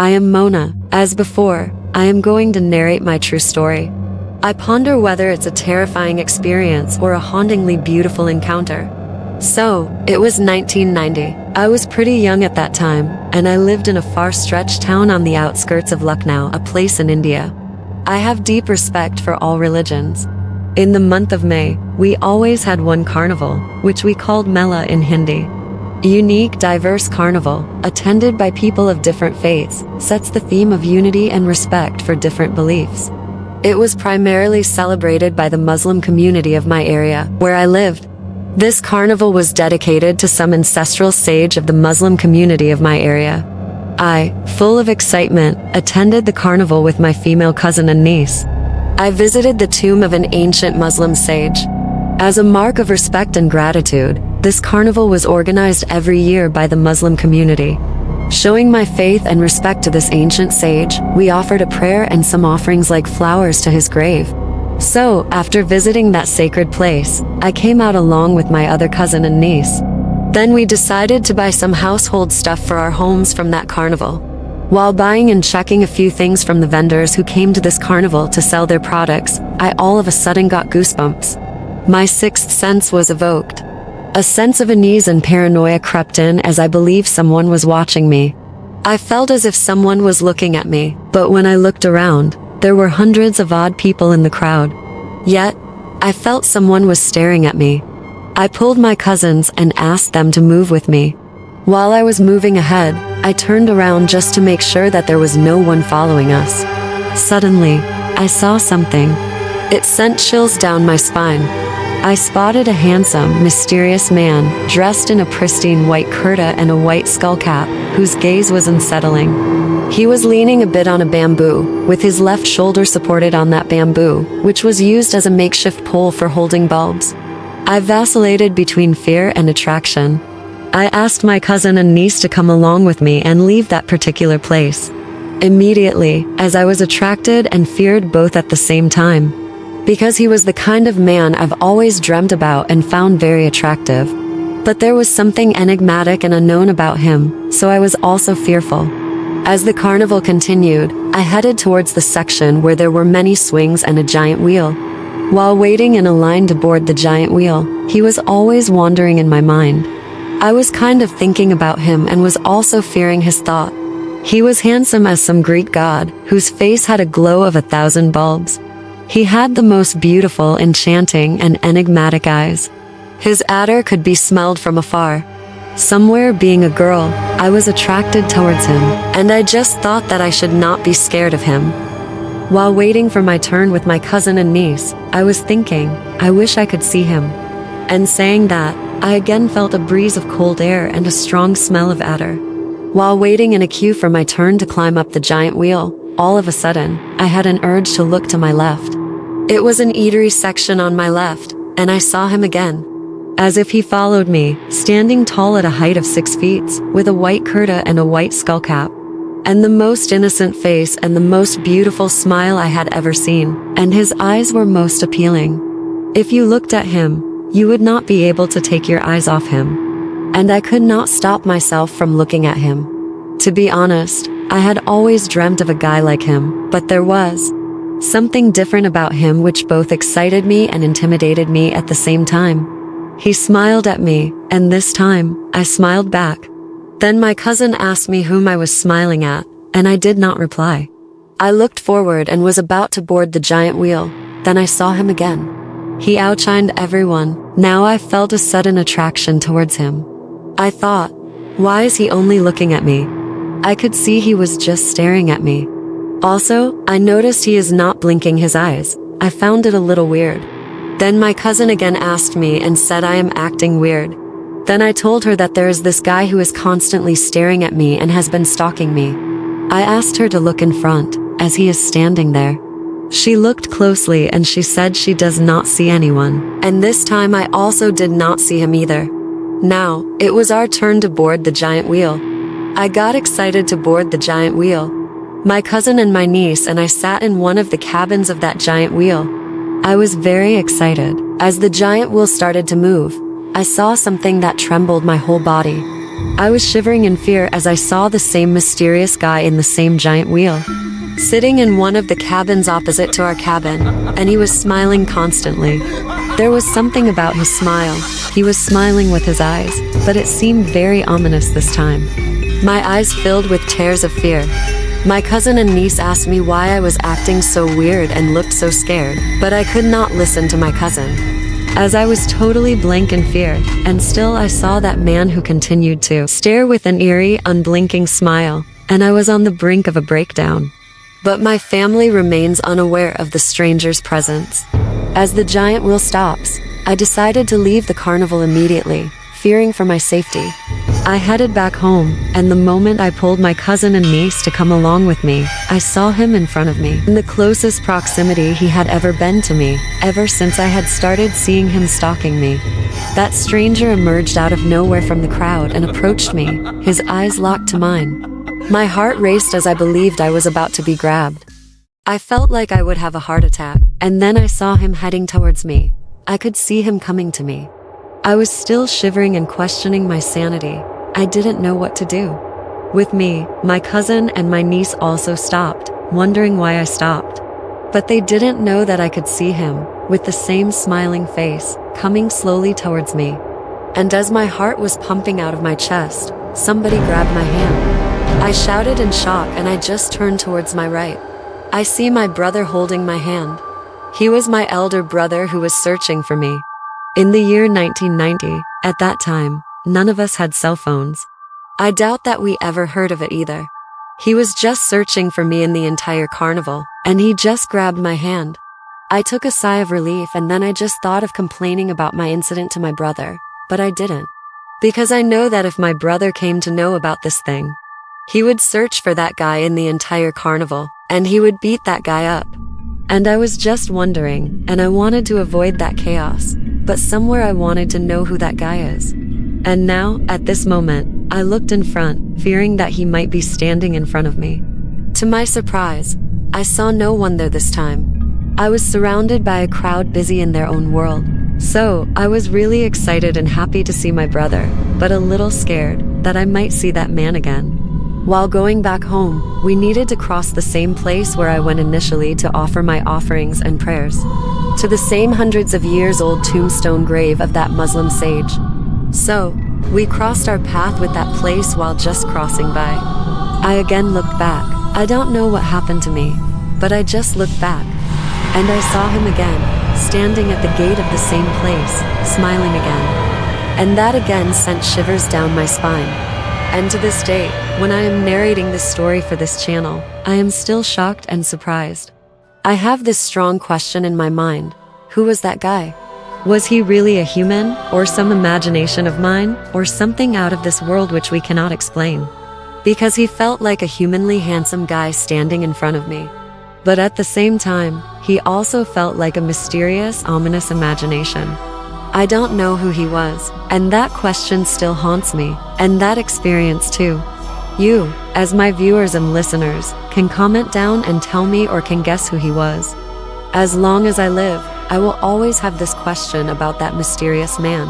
I am Mona. As before, I am going to narrate my true story. I ponder whether it's a terrifying experience or a hauntingly beautiful encounter. So, it was 1990. I was pretty young at that time, and I lived in a far-stretched town on the outskirts of Lucknow, a place in India. I have deep respect for all religions. In the month of May, we always had one carnival, which we called Mela in Hindi. A unique, diverse carnival, attended by people of different faiths, sets the theme of unity and respect for different beliefs. It was primarily celebrated by the Muslim community of my area, where I lived. This carnival was dedicated to some ancestral sage of the Muslim community of my area. I, full of excitement, attended the carnival with my female cousin and niece. I visited the tomb of an ancient Muslim sage. As a mark of respect and gratitude, this carnival was organized every year by the Muslim community. Showing my faith and respect to this ancient sage, we offered a prayer and some offerings like flowers to his grave. So, after visiting that sacred place, I came out along with my other cousin and niece. Then we decided to buy some household stuff for our homes from that carnival. While buying and checking a few things from the vendors who came to this carnival to sell their products, I all of a sudden got goosebumps. My sixth sense was evoked. A sense of unease and paranoia crept in as I believed someone was watching me. I felt as if someone was looking at me, but when I looked around, there were hundreds of odd people in the crowd. Yet, I felt someone was staring at me. I pulled my cousins and asked them to move with me. While I was moving ahead, I turned around just to make sure that there was no one following us. Suddenly, I saw something. It sent chills down my spine. I spotted a handsome, mysterious man, dressed in a pristine white kurta and a white skull cap, whose gaze was unsettling. He was leaning a bit on a bamboo, with his left shoulder supported on that bamboo, which was used as a makeshift pole for holding bulbs. I vacillated between fear and attraction. I asked my cousin and niece to come along with me and leave that particular place. Immediately, as I was attracted and feared both at the same time. Because he was the kind of man I've always dreamt about and found very attractive. But there was something enigmatic and unknown about him, so I was also fearful. As the carnival continued, I headed towards the section where there were many swings and a giant wheel. While waiting in a line to board the giant wheel, he was always wandering in my mind. I was kind of thinking about him and was also fearing his thought. He was handsome as some Greek god, whose face had a glow of 1,000 bulbs. He had the most beautiful, enchanting, and enigmatic eyes. His adder could be smelled from afar. Somewhere, being a girl, I was attracted towards him, and I just thought that I should not be scared of him. While waiting for my turn with my cousin and niece, I was thinking, I wish I could see him. And saying that, I again felt a breeze of cold air and a strong smell of adder. While waiting in a queue for my turn to climb up the giant wheel, all of a sudden, I had an urge to look to my left. It was an eatery section on my left, and I saw him again. As if he followed me, standing tall at a height of 6 feet, with a white kurta and a white skull cap. And the most innocent face and the most beautiful smile I had ever seen, and his eyes were most appealing. If you looked at him, you would not be able to take your eyes off him. And I could not stop myself from looking at him. To be honest, I had always dreamt of a guy like him, but there was something different about him which both excited me and intimidated me at the same time. He smiled at me, and this time, I smiled back. Then my cousin asked me whom I was smiling at, and I did not reply. I looked forward and was about to board the giant wheel, then I saw him again. He outshined everyone. Now I felt a sudden attraction towards him. I thought, why is he only looking at me? I could see he was just staring at me. Also, I noticed he is not blinking his eyes. I found it a little weird. Then my cousin again asked me and said I am acting weird. Then I told her that there is this guy who is constantly staring at me and has been stalking me. I asked her to look in front, as he is standing there. She looked closely and she said she does not see anyone. And this time I also did not see him either. Now, it was our turn to board the giant wheel. I got excited to board the giant wheel. My cousin and my niece and I sat in one of the cabins of that giant wheel. I was very excited. As the giant wheel started to move, I saw something that trembled my whole body. I was shivering in fear as I saw the same mysterious guy in the same giant wheel, sitting in one of the cabins opposite to our cabin, and he was smiling constantly. There was something about his smile. He was smiling with his eyes, but it seemed very ominous this time. My eyes filled with tears of fear. My cousin and niece asked me why I was acting so weird and looked so scared, but I could not listen to my cousin, as I was totally blank in fear, and still I saw that man who continued to stare with an eerie, unblinking smile, and I was on the brink of a breakdown. But my family remains unaware of the stranger's presence. As the giant wheel stops, I decided to leave the carnival immediately, fearing for my safety. I headed back home, and the moment I pulled my cousin and niece to come along with me, I saw him in front of me, in the closest proximity he had ever been to me, ever since I had started seeing him stalking me. That stranger emerged out of nowhere from the crowd and approached me, his eyes locked to mine. My heart raced as I believed I was about to be grabbed. I felt like I would have a heart attack, and then I saw him heading towards me. I could see him coming to me. I was still shivering and questioning my sanity. I didn't know what to do. With me, my cousin and my niece also stopped, wondering why I stopped. But they didn't know that I could see him, with the same smiling face, coming slowly towards me. And as my heart was pumping out of my chest, somebody grabbed my hand. I shouted in shock and I just turned towards my right. I see my brother holding my hand. He was my elder brother who was searching for me. In the year 1990, at that time, none of us had cell phones. I doubt that we ever heard of it either. He was just searching for me in the entire carnival, and he just grabbed my hand. I took a sigh of relief and then I just thought of complaining about my incident to my brother, but I didn't. Because I know that if my brother came to know about this thing, he would search for that guy in the entire carnival, and he would beat that guy up. And I was just wondering, and I wanted to avoid that chaos, but somewhere I wanted to know who that guy is. And now, at this moment, I looked in front, fearing that he might be standing in front of me. To my surprise, I saw no one there this time. I was surrounded by a crowd busy in their own world. So, I was really excited and happy to see my brother, but a little scared that I might see that man again. While going back home, we needed to cross the same place where I went initially to offer my offerings and prayers, to the same hundreds of years old tombstone grave of that Muslim sage. So, we crossed our path with that place while just crossing by. I again looked back. I don't know what happened to me, but I just looked back, and I saw him again, standing at the gate of the same place, smiling again. And that again sent shivers down my spine. And to this day, when I am narrating this story for this channel, I am still shocked and surprised. I have this strong question in my mind. Who was that guy? Was he really a human, or some imagination of mine, or something out of this world which we cannot explain? Because he felt like a humanly handsome guy standing in front of me. But at the same time, he also felt like a mysterious, ominous imagination. I don't know who he was, and that question still haunts me, and that experience too. You, as my viewers and listeners, can comment down and tell me or can guess who he was. As long as I live, I will always have this question about that mysterious man.